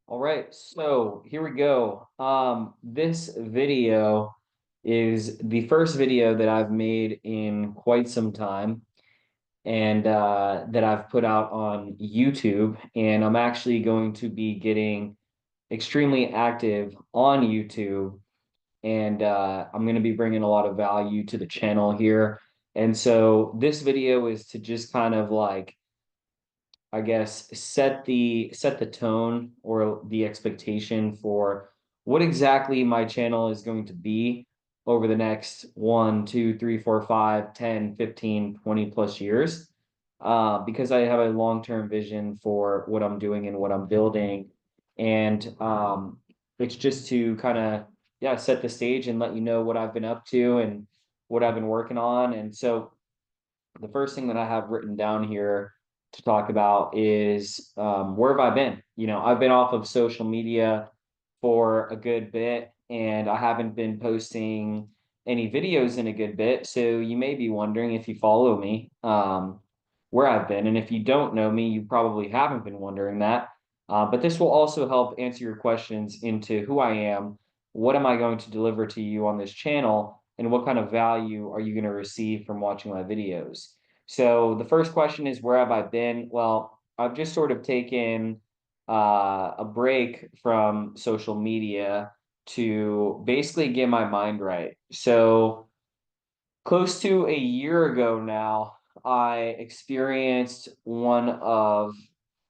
All right, so here we go. This video is the first video that I've made in quite some time and that I've put out on YouTube. And I'm actually going to be getting extremely active on YouTube. And I'm going to be bringing a lot of value to the channel here. And so this video is to just kind of like I guess set the tone or the expectation for what exactly my channel is going to be over the next 1, 2, 3, 4, 5, 10, 15, 20 plus years. Because I have a long-term vision for what I'm doing and what I'm building. And it's just to kind of, yeah, set the stage and let you know what I've been up to and what I've been working on. And so the first thing that I have written down here to talk about is where have I been? I've been off of social media for a good bit and I haven't been posting any videos in a good bit. So you may be wondering if you follow me, where I've been. And if you don't know me, you probably haven't been wondering that. But this will also help answer your questions into who I am, what am I going to deliver to you on this channel, and what kind of value are you going to receive from watching my videos? So the first question is, where have I been? Well, I've just sort of taken a break from social media to basically get my mind right. So close to a year ago now, I experienced one of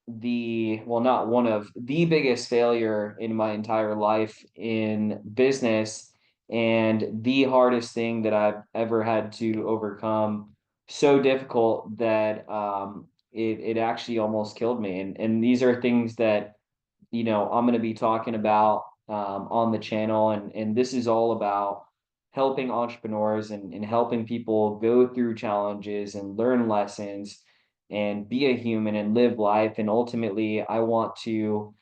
well, not one of the biggest failure in my entire life in business and the hardest thing that I've ever had to overcome. So difficult that it actually almost killed me. And these are things that I'm going to be talking about on the channel. And this is all about helping entrepreneurs and helping people go through challenges and learn lessons and be a human and live life. And ultimately, I want to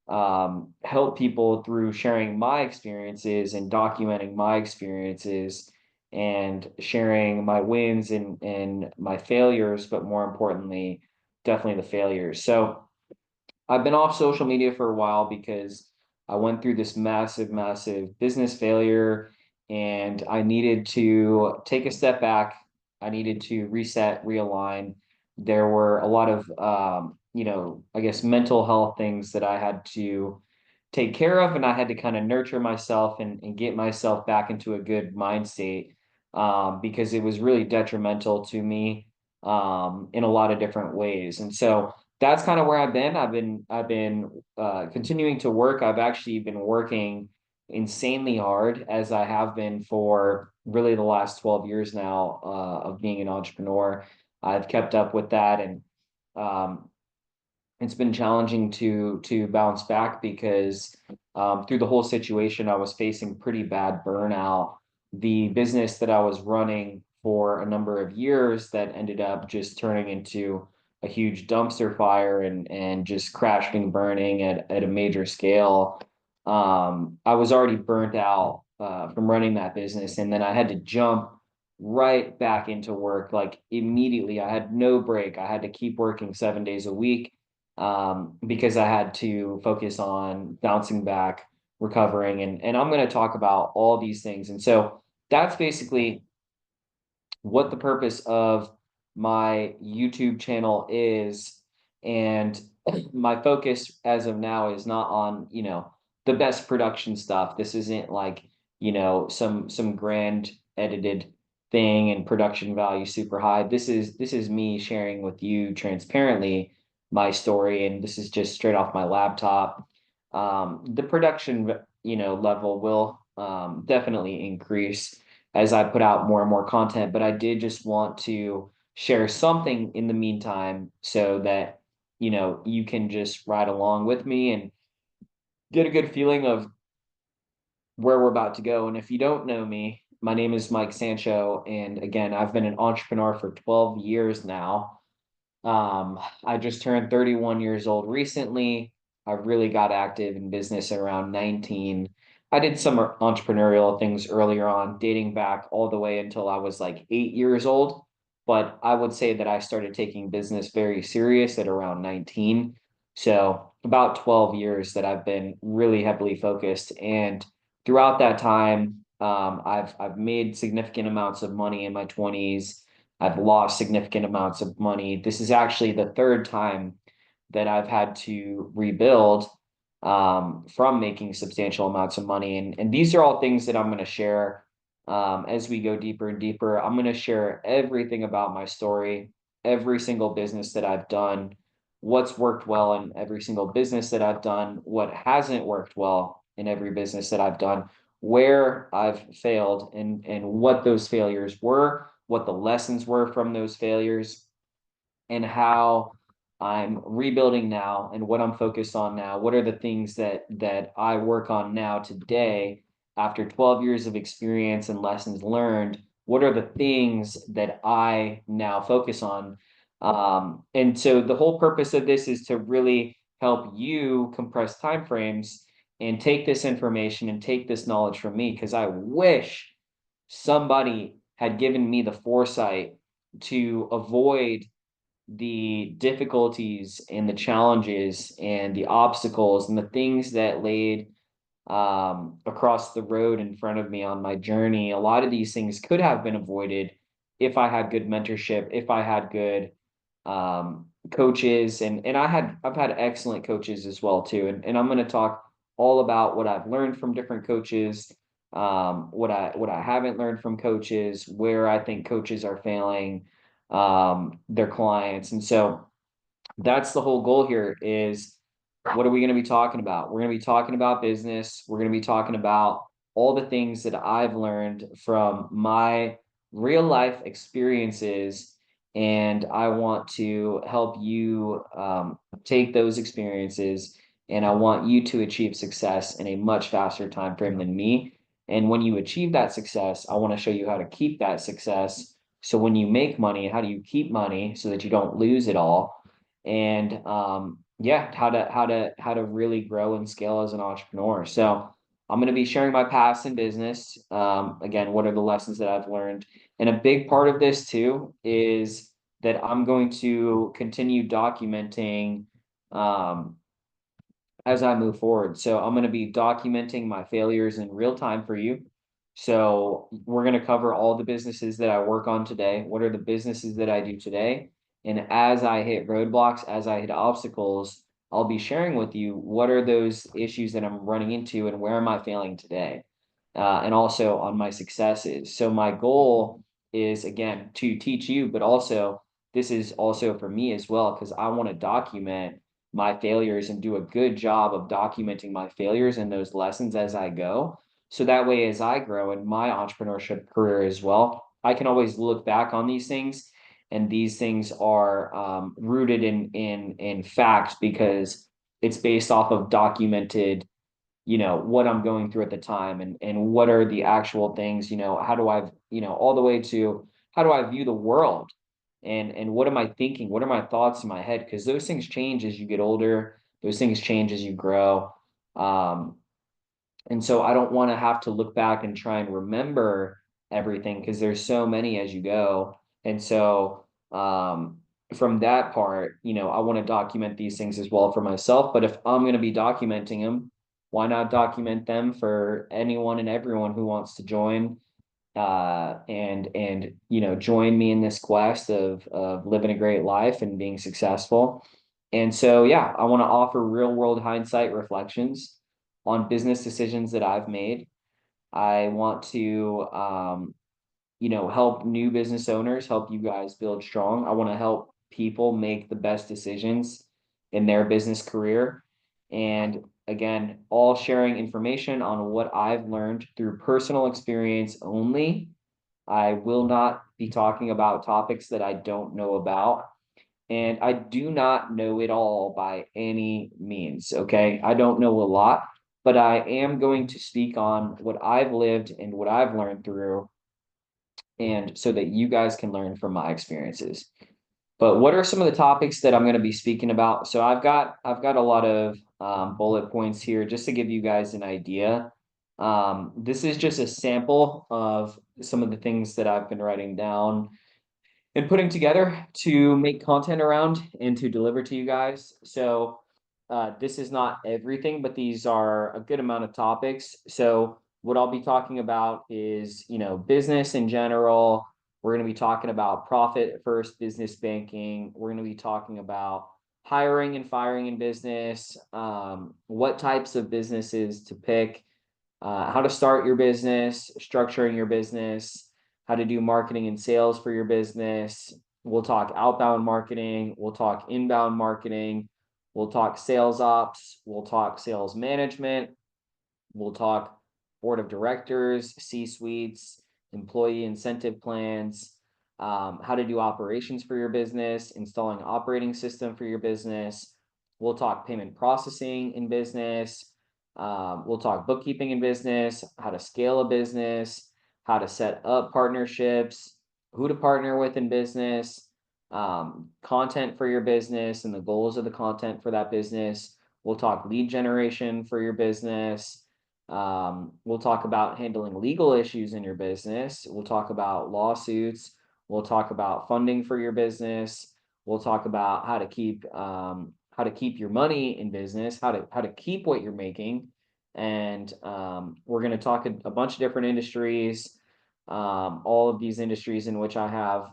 help people through sharing my experiences and documenting my experiences and sharing my wins and my failures, but more importantly, definitely the failures. So, I've been off social media for a while because I went through this massive, massive business failure and I needed to take a step back. I needed to reset, realign. There were a lot of, I guess mental health things that I had to take care of, and I had to kind of nurture myself and get myself back into a good mind state because it was really detrimental to me in a lot of different ways. And so, that's kind of where I've been. I've been continuing to work. I've actually been working insanely hard as I have been for really the last 12 years now of being an entrepreneur. I've kept up with that and um, it's been challenging to bounce back because through the whole situation, I was facing pretty bad burnout. The business that I was running for a number of years that ended up just turning into a huge dumpster fire and just crashing and burning at a major scale. I was already burnt out from running that business, and then I had to jump right back into work like immediately. I had no break. I had to keep working 7 days a week because I had to focus on bouncing back, recovering, and I'm going to talk about all these things. And so that's basically what the purpose of my YouTube channel is. And my focus as of now is not on, the best production stuff. This isn't like, some grand edited thing and production value super high. This is me sharing with you transparently my story, and this is just straight off my laptop. The production, level will definitely increase as I put out more and more content, but I did just want to share something in the meantime so that, you can just ride along with me and get a good feeling of where we're about to go. And if you don't know me, my name is Mike Sancho. And again, I've been an entrepreneur for 12 years now. I just turned 31 years old recently. I really got active in business at around 19. I did some entrepreneurial things earlier on, dating back all the way until I was like 8 years old. But I would say that I started taking business very serious at around 19. So about 12 years that I've been really heavily focused. And throughout that time, I've made significant amounts of money in my 20s. I've lost significant amounts of money. This is actually the third time that I've had to rebuild from making substantial amounts of money. And these are all things that I'm going to share as we go deeper and deeper. I'm going to share everything about my story, every single business that I've done, what's worked well in every single business that I've done, what hasn't worked well in every business that I've done, where I've failed and what those failures were, what the lessons were from those failures, and how I'm rebuilding now and what I'm focused on now. What are the things that I work on now today after 12 years of experience and lessons learned? What are the things that I now focus on? And so the whole purpose of this is to really help you compress timeframes and take this information and take this knowledge from me, because I wish somebody had given me the foresight to avoid the difficulties and the challenges and the obstacles and the things that laid across the road in front of me on my journey. A lot of these things could have been avoided if I had good mentorship, if I had good coaches, and I've had excellent coaches as well too. And I'm going to talk all about what I've learned from different coaches, what I haven't learned from coaches, where I think coaches are failing their clients. And so that's the whole goal here is, what are we going to be talking about? We're going to be talking about business. We're going to be talking about all the things that I've learned from my real life experiences. And I want to help you take those experiences, and I want you to achieve success in a much faster time frame than me. And when you achieve that success, I want to show you how to keep that success. So when you make money, how do you keep money so that you don't lose it all? And yeah, how to really grow and scale as an entrepreneur. So I'm going to be sharing my past in business. Again, what are the lessons that I've learned? And a big part of this too is that I'm going to continue documenting um, as I move forward. So I'm going to be documenting my failures in real time for you. So we're going to cover all the businesses that I work on today. What are the businesses that I do today? And as I hit roadblocks, as I hit obstacles, I'll be sharing with you what are those issues that I'm running into and where am I failing today? And also on my successes. So my goal is, again, to teach you, but also this is also for me as well, because I want to document my failures and do a good job of documenting my failures and those lessons as I go. So that way, as I grow in my entrepreneurship career as well, I can always look back on these things, and these things are rooted in fact, because it's based off of documented, what I'm going through at the time, and what are the actual things, how do I, all the way to how do I view the world, and what am I thinking? What are my thoughts in my head? Because those things change as you get older, those things change as you grow. Um, and so I don't want to have to look back and try and remember everything, because there's so many as you go. And so from that part, I want to document these things as well for myself. But if I'm going to be documenting them, why not document them for anyone and everyone who wants to join and join me in this quest of living a great life and being successful. And so yeah, I want to offer real world hindsight reflections on business decisions that I've made. I want to help new business owners, help you guys build strong. I want to help people make the best decisions in their business career. And again, all sharing information on what I've learned through personal experience only. I will not be talking about topics that I don't know about. And I do not know it all by any means. Okay. I don't know a lot, but I am going to speak on what I've lived and what I've learned through, and so that you guys can learn from my experiences. But what are some of the topics that I'm going to be speaking about? So I've got a lot of bullet points here just to give you guys an idea. This is just a sample of some of the things that I've been writing down and putting together to make content around and to deliver to you guys. So this is not everything, but these are a good amount of topics. So what I'll be talking about is, business in general. We're going to be talking about profit first business banking. We're going to be talking about hiring and firing in business, what types of businesses to pick, how to start your business, structuring your business, how to do marketing and sales for your business. We'll talk outbound marketing. We'll talk inbound marketing. We'll talk sales ops. We'll talk sales management. We'll talk board of directors, C-suites, employee incentive plans, how to do operations for your business, installing operating system for your business. We'll talk payment processing in business. We'll talk bookkeeping in business, how to scale a business, how to set up partnerships, who to partner with in business, content for your business and the goals of the content for that business. We'll talk lead generation for your business. We'll talk about handling legal issues in your business. We'll talk about lawsuits. We'll talk about funding for your business. We'll talk about how to keep your money in business, how to keep what you're making. And we're going to talk a bunch of different industries, all of these industries in which I have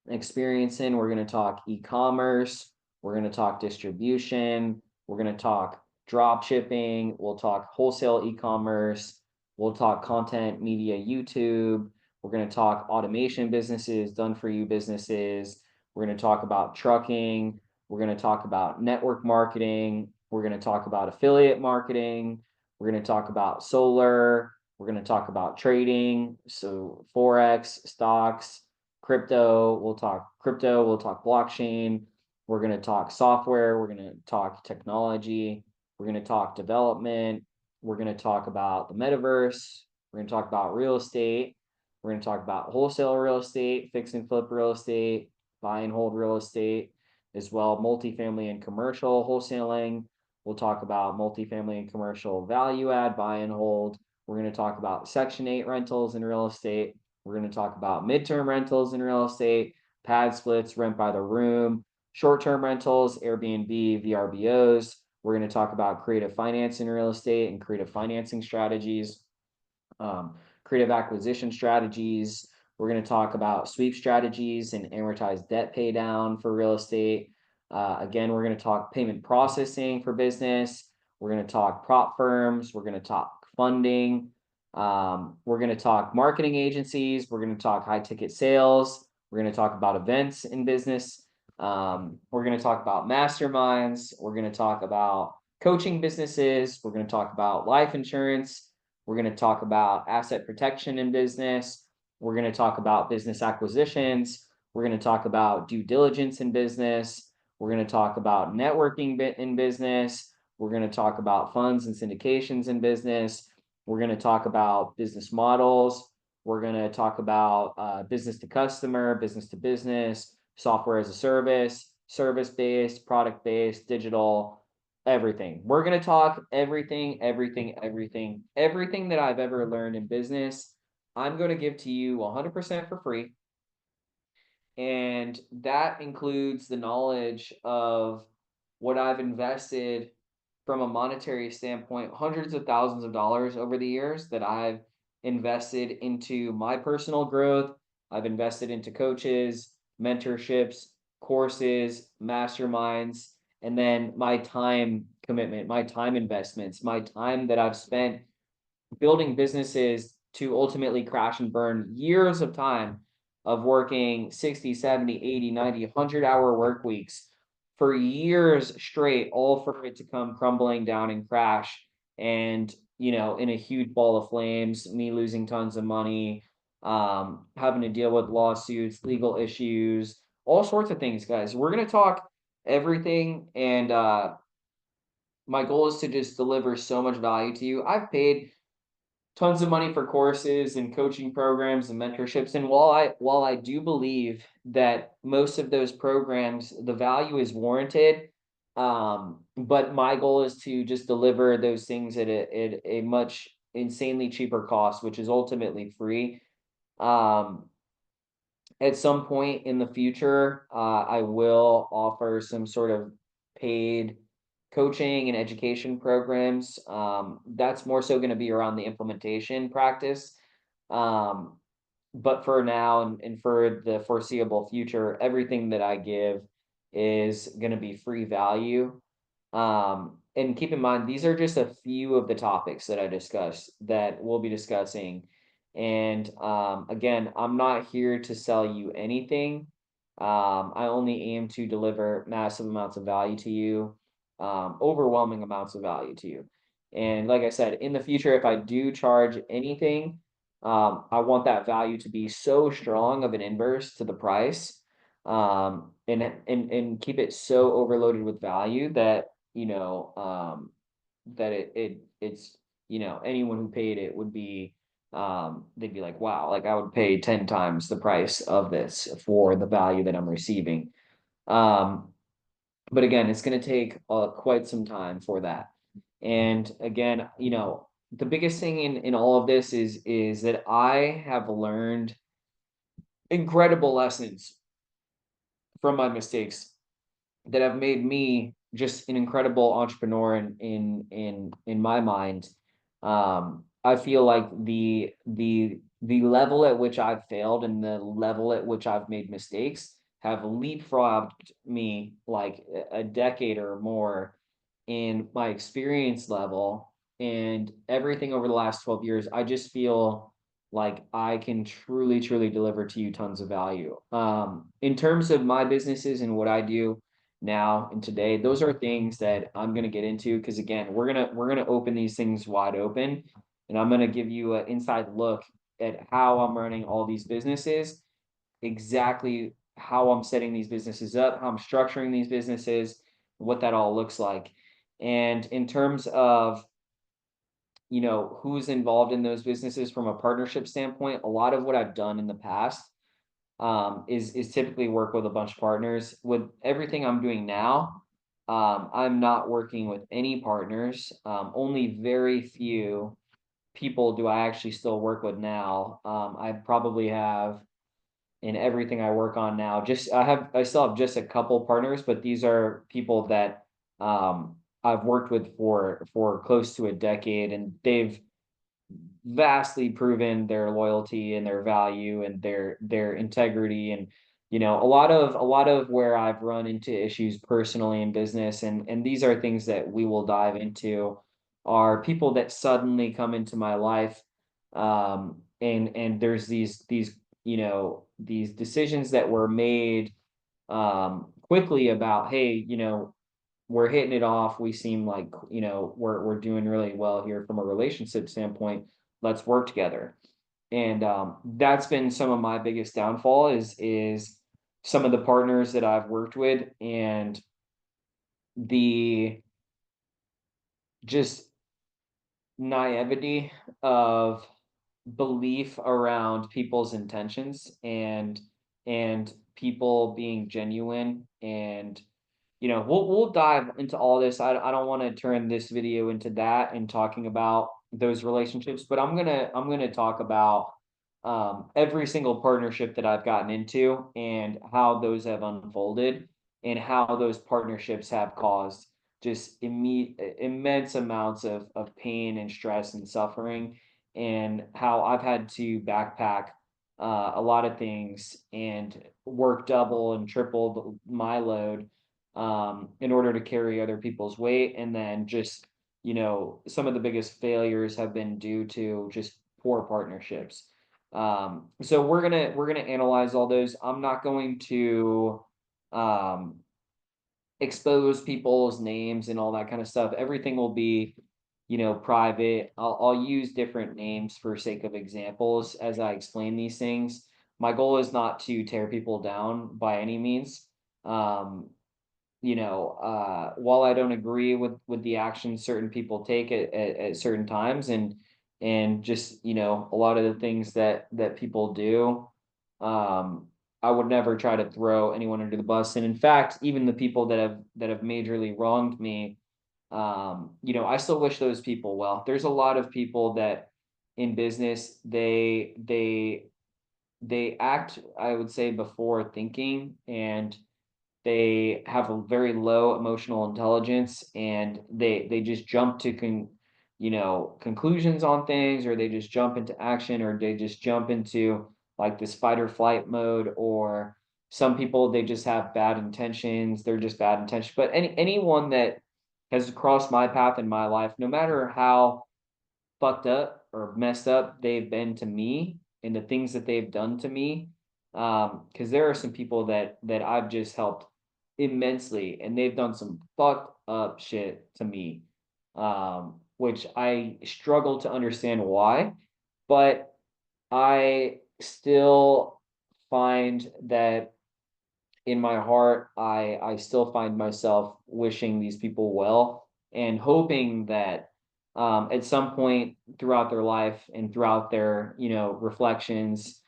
experience in. We're going to talk e-commerce. We're going to talk distribution. We're going to talk drop shipping. We'll talk wholesale e-commerce. We'll talk content media, YouTube. We're going to talk automation businesses, done for you businesses. We're going to talk about trucking. We're going to talk about network marketing. We're going to talk about affiliate marketing. We're going to talk about solar. We're going to talk about trading. So Forex, stocks, crypto. We'll talk crypto. We'll talk blockchain. We're going to talk software. We're going to talk technology. We're going to talk development. We're going to talk about the metaverse. We're going to talk about real estate. We're going to talk about wholesale real estate, fix and flip real estate, buy and hold real estate, as well multifamily and commercial wholesaling. We'll talk about multifamily and commercial value add, buy and hold. We're going to talk about Section 8 rentals in real estate. We're going to talk about midterm rentals in real estate, pad splits, rent by the room, short-term rentals, Airbnb, VRBOs. We're going to talk about creative finance in real estate and creative financing strategies, creative acquisition strategies. We're going to talk about sweep strategies and amortized debt pay down for real estate. Again, we're going to talk payment processing for business. We're going to talk prop firms. We're going to talk funding. We're going to talk marketing agencies. We're going to talk high ticket sales. We're going to talk about events in business. We're going to talk about masterminds. We're going to talk about coaching businesses. We're going to talk about life insurance. We're going to talk about asset protection in business. We're going to talk about business acquisitions. We're going to talk about due diligence in business. We're going to talk about networking in business. We're going to talk about funds and syndications in business. We're going to talk about business models. We're going to talk about business to customer, business to business, software as a service, service-based, product-based, digital, everything. We're going to talk everything that I've ever learned in business. I'm going to give to you 100% for free. And that includes the knowledge of what I've invested from a monetary standpoint, hundreds of thousands of dollars over the years that I've invested into my personal growth. I've invested into coaches, mentorships, courses, masterminds, and then my time commitment, my time investments, my time that I've spent building businesses to ultimately crash and burn, years of time of working 60, 70, 80, 90, 100-hour work weeks for years straight, all for it to come crumbling down and crash. And, in a huge ball of flames, me losing tons of money, having to deal with lawsuits, legal issues, all sorts of things, guys. We're going to talk everything. And my goal is to just deliver so much value to you. I've paid tons of money for courses and coaching programs and mentorships. And while I do believe that most of those programs, the value is warranted, but my goal is to just deliver those things at a much insanely cheaper cost, which is ultimately free. At some point in the future, I will offer some sort of paid coaching and education programs. That's more so going to be around the implementation practice. Um, but for now and for the foreseeable future, everything that I give is going to be free value. And keep in mind, these are just a few of the topics that I discussed that we'll be discussing. And again, I'm not here to sell you anything. I only aim to deliver massive amounts of value to you, overwhelming amounts of value to you. And like I said, in the future, if I do charge anything, I want that value to be so strong of an inverse to the price, and keep it so overloaded with value that that it's anyone who paid it would be they'd be like, wow, like I would pay 10 times the price of this for the value that I'm receiving. Um, but again, it's going to take quite some time for that. And again, the biggest thing in all of this is that I have learned incredible lessons from my mistakes that have made me just an incredible entrepreneur in my mind. I feel like the level at which I've failed and the level at which I've made mistakes have leapfrogged me like a decade or more in my experience level, and everything over the last 12 years. I just feel like I can truly deliver to you tons of value. In terms of my businesses and what I do now and today, those are things that I'm going to get into, because again, we're going to open these things wide open, and I'm going to give you an inside look at how I'm running all these businesses, exactly how I'm setting these businesses up, how I'm structuring these businesses, what that all looks like. And in terms of who's involved in those businesses from a partnership standpoint, a lot of what I've done in the past is typically work with a bunch of partners. With everything I'm doing now, I'm not working with any partners. Only very few people do I actually still work with now. I probably have in everything I work on now. I still have just a couple partners, but these are people that I've worked with for close to a decade, and they've vastly proven their loyalty and their value and their integrity. And a lot of where I've run into issues personally in business, and these are things that we will dive into, are people that suddenly come into my life, and there's these decisions that were made quickly about, hey, we're hitting it off. We seem like, we're doing really well here from a relationship standpoint. Let's work together. And that's been some of my biggest downfall is some of the partners that I've worked with, and the just naivety of belief around people's intentions, and people being genuine. And we'll dive into all this. I don't want to turn this video into that and talking about those relationships, but I'm gonna talk about every single partnership that I've gotten into and how those have unfolded, and how those partnerships have caused just immense amounts of pain and stress and suffering, and how I've had to backpack a lot of things and work double and triple my load, in order to carry other people's weight. And then just, some of the biggest failures have been due to just poor partnerships. So we're gonna analyze all those. I'm not going to um, expose people's names and all that kind of stuff. Everything will be, private. I'll use different names for sake of examples as I explain these things. My goal is not to tear people down by any means. Um, while I don't agree with the actions certain people take at certain times, and just, a lot of the things that people do, um, I would never try to throw anyone under the bus. And in fact, even the people that have majorly wronged me, I still wish those people well. There's a lot of people that in business, they act, I would say, before thinking, and they have a very low emotional intelligence, and they just jump to conclusions on things, or they just jump into action, or they just jump into like this fight or flight mode. Or some people, they just have bad intentions, they're just bad intentions. But anyone that has crossed my path in my life, no matter how fucked up or messed up they've been to me and the things that they've done to me, because there are some people that I've just helped immensely, and they've done some fucked up shit to me, which I struggle to understand why, but I still find that in my heart, I still find myself wishing these people well, and hoping that at some point throughout their life and throughout their reflections,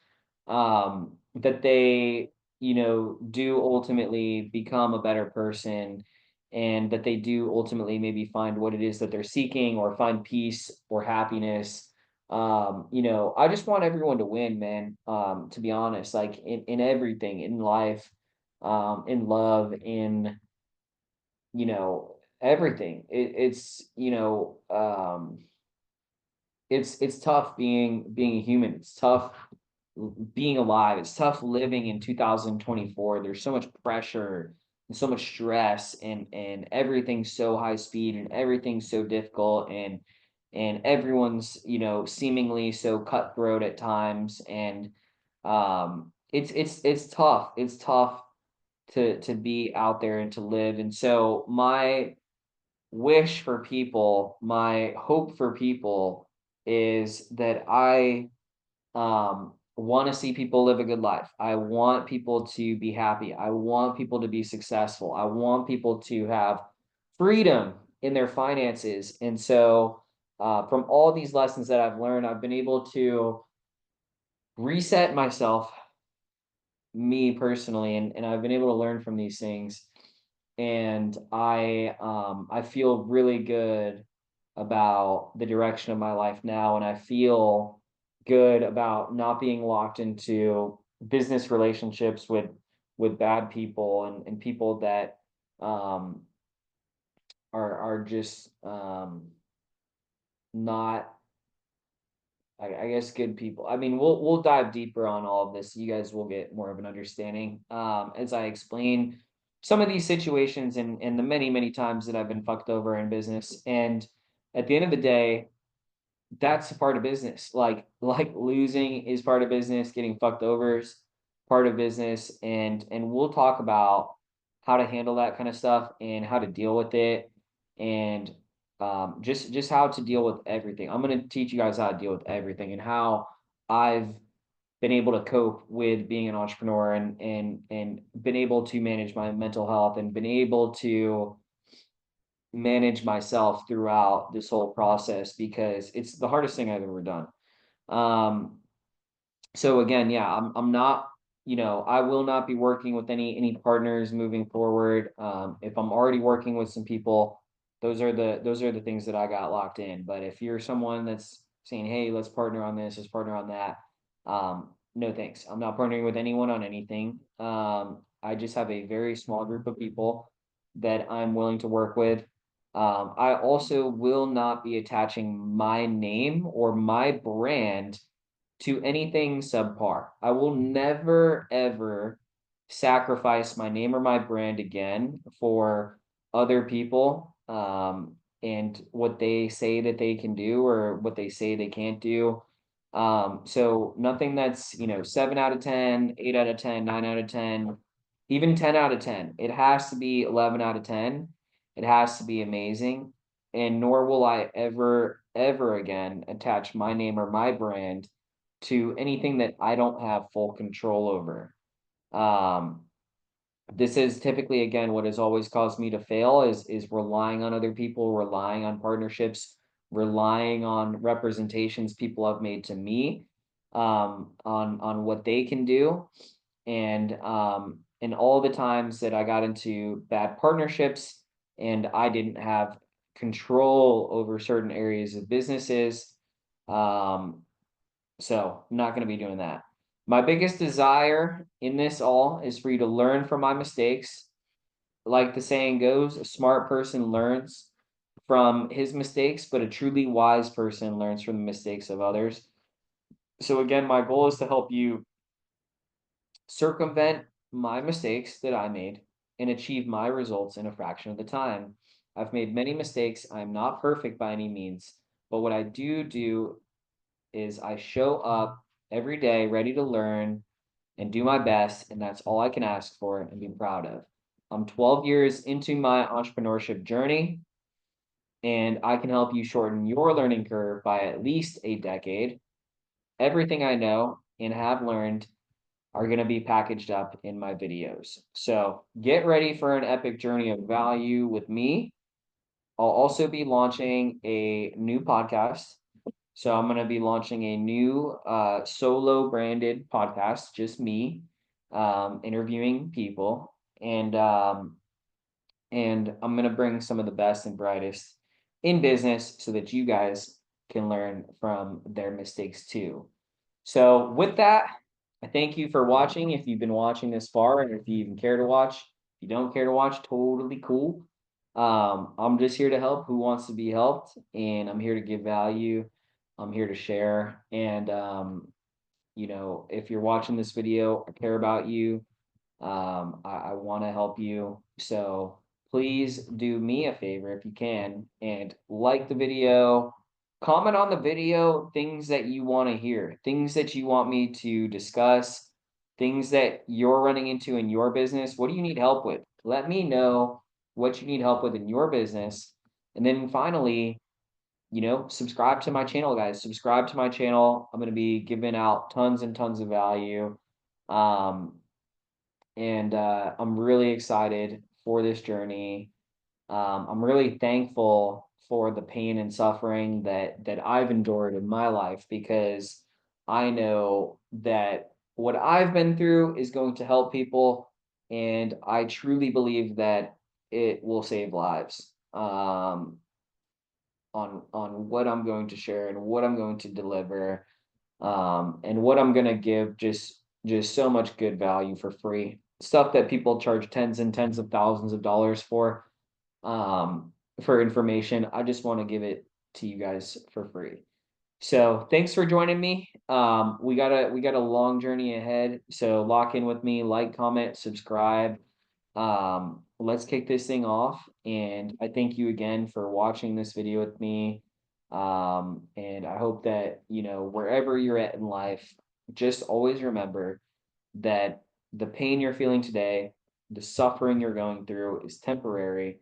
that they do ultimately become a better person, and that they do ultimately maybe find what it is that they're seeking, or find peace or happiness. I just want everyone to win, man. To be honest, like in everything in life, in love, in everything. It's tough being a human. It's tough being alive. It's tough living in 2024. There's so much pressure and so much stress, and everything's so high speed, and everything's so difficult, and everyone's seemingly so cutthroat at times. And it's tough. It's tough to be out there and to live. And so my wish for people, my hope for people, is that I want to see people live a good life. I want people to be happy. I want people to be successful. I want people to have freedom in their finances. And so from all these lessons that I've learned, I've been able to reset myself, me personally, and I've been able to learn from these things. And I feel really good about the direction of my life now, and I feel good about not being locked into business relationships with bad people, and people that um are just not, I guess, good people. I mean, we'll dive deeper on all of this. You guys will get more of an understanding as I explain some of these situations, and the many times that I've been fucked over in business. And at the end of the day, that's a part of business. Like losing is part of business, getting fucked over is part of business, and we'll talk about how to handle that kind of stuff, and how to deal with it, and just how to deal with everything. I'm going to teach you guys how to deal with everything, and how I've been able to cope with being an entrepreneur, and been able to manage my mental health, and been able to manage myself throughout this whole process, because it's the hardest thing I've ever done. Um, so again, yeah, I'm not, I will not be working with any partners moving forward. If I'm already working with some people, those are the things that I got locked in. But if you're someone that's saying, hey, let's partner on this, let's partner on that, no thanks. I'm not partnering with anyone on anything. I just have a very small group of people that I'm willing to work with. I also will not be attaching my name or my brand to anything subpar. I will never, ever sacrifice my name or my brand again for other people, and what they say that they can do, or what they say they can't do. So nothing that's, 7 out of 10, 8 out of 10, 9 out of 10, even 10 out of 10. It has to be 11 out of 10. It has to be amazing. And nor will I ever again attach my name or my brand to anything that I don't have full control over. Um, this is typically, again, what has always caused me to fail is relying on other people, relying on partnerships, relying on representations people have made to me, on what they can do. And all the times that I got into bad partnerships, and I didn't have control over certain areas of businesses. So I'm not going to be doing that. My biggest desire in this all is for you to learn from my mistakes, like the saying goes, a smart person learns from his mistakes, but a truly wise person learns from the mistakes of others. So again, my goal is to help you circumvent my mistakes that I made and achieve my results in a fraction of the time. I've made many mistakes. I'm not perfect by any means, but what I do is I show up every day ready to learn and do my best, and that's all I can ask for and be proud of. I'm 12 years into my entrepreneurship journey, and I can help you shorten your learning curve by at least a decade. Everything I know and have learned are going to be packaged up in my videos. So get ready for an epic journey of value with me. I'll also be launching a new podcast. So I'm going to be launching a new solo branded podcast, just me interviewing people. And I'm going to bring some of the best and brightest in business so that you guys can learn from their mistakes too. So with that, I thank you for watching. If you've been watching this far, and if you even care to watch, if you don't care to watch, totally cool. I'm just here to help who wants to be helped, and I'm here to give value. I'm here to share. And if you're watching this video, I care about you. I want to help you. So please do me a favor if you can and like the video, comment on the video, things that you want to hear, things that you want me to discuss, things that you're running into in your business. What do you need help with? Let me know what you need help with in your business. And then finally, subscribe to my channel, guys. Subscribe to my channel. I'm going to be giving out tons and tons of value. Um, and I'm really excited for this journey. I'm really thankful for the pain and suffering that I've endured in my life, because I know that what I've been through is going to help people, and I truly believe that it will save lives. On what I'm going to share and what I'm going to deliver, and what I'm gonna give, just so much good value for free. Stuff that people charge tens and tens of thousands of dollars for information. I just want to give it to you guys for free. So thanks for joining me. We got a long journey ahead. So lock in with me, like, comment, subscribe. Let's kick this thing off. And I thank you again for watching this video with me. And I hope that, wherever you're at in life, just always remember that the pain you're feeling today, the suffering you're going through is temporary.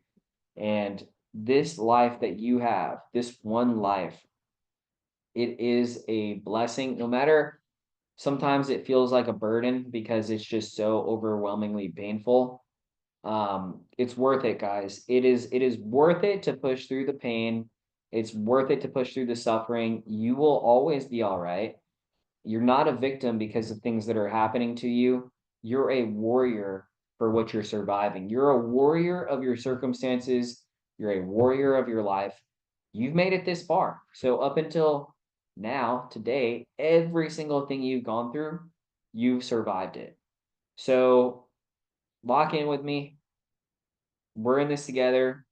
And this life that you have, this one life, it is a blessing. No matter, sometimes it feels like a burden because it's just so overwhelmingly painful. It's worth it, guys. It is worth it to push through the pain. It's worth it to push through the suffering. You will always be all right. You're not a victim because of things that are happening to you. You're a warrior for what you're surviving. You're a warrior of your circumstances. You're a warrior of your life. You've made it this far. So up until now, today, every single thing you've gone through, you've survived it. So lock in with me. We're in this together.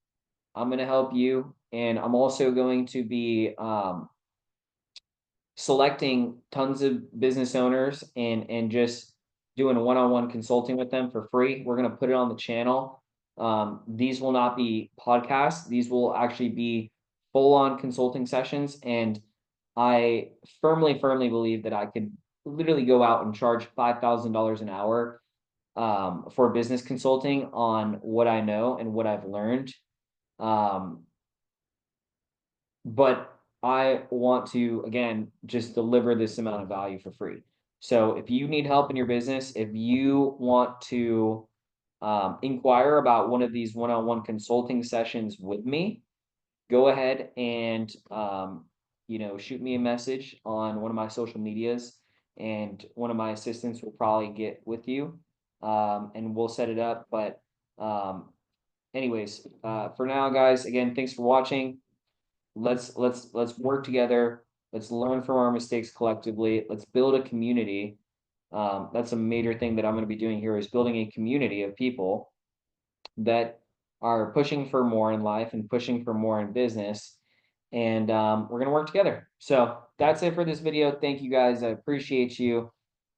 I'm going to help you. And I'm also going to be selecting tons of business owners and just doing one-on-one consulting with them for free. We're going to put it on the channel. These will not be podcasts. These will actually be full-on consulting sessions. And I firmly believe that I could literally go out and charge $5,000 an hour for business consulting on what I know and what I've learned. But I want to, again, just deliver this amount of value for free. So if you need help in your business, if you want to inquire about one of these one-on-one consulting sessions with me, go ahead and shoot me a message on one of my social medias, and one of my assistants will probably get with you, and we'll set it up. But anyways, for now, guys, again, thanks for watching. Let's work together. Let's learn from our mistakes collectively. Let's build a community. That's a major thing that I'm going to be doing here, is building a community of people that are pushing for more in life and pushing for more in business. And we're going to work together. So that's it for this video. Thank you guys. I appreciate you.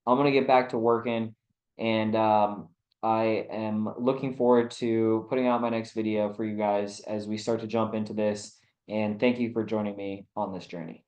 I'm going to get back to working. And I am looking forward to putting out my next video for you guys as we start to jump into this. And thank you for joining me on this journey.